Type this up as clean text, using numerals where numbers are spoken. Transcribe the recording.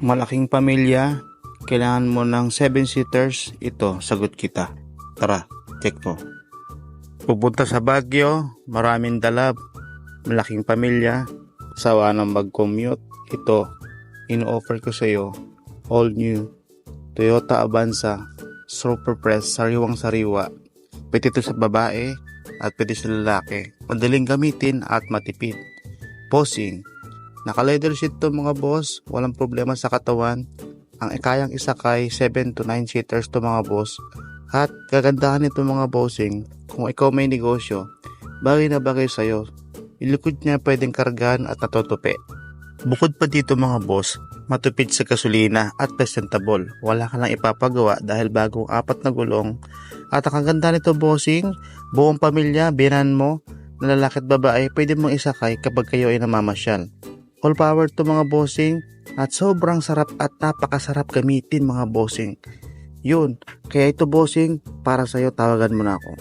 Malaking pamilya, kailangan mo ng 7-seaters, ito, sagot kita. Tara, check mo. Pupunta sa Baguio, maraming dala, malaking pamilya, sawa ng mag-commute, ito, in-offer ko sa iyo, all new, Toyota Avanza, super press, sariwang-sariwa. Pwede ito sa babae at pwede sa lalaki. Madaling gamitin at matipid. Bossing. Naka-leather seat to mga boss, walang problema sa katawan. Ang kayang isakay 7 to 9 seaters to mga boss. At kagandahan nito mga bossing, kung ikaw may negosyo, bagay na bagay sa'yo. Ilikod niya pwedeng kargahan at natutupi. Bukod pa dito mga boss, matupid sa gasolina at presentable. Wala ka lang ipapagawa dahil bagong 4 na gulong. At ang kagandahan nito bossing, buong pamilya, binan mo, na lalaki at babae, pwede mong isakay kapag kayo ay namamasyal. All power to mga bossing at sobrang sarap at napakasarap gamitin mga bossing. Yun, kaya ito bossing, para sa'yo tawagan mo na ako.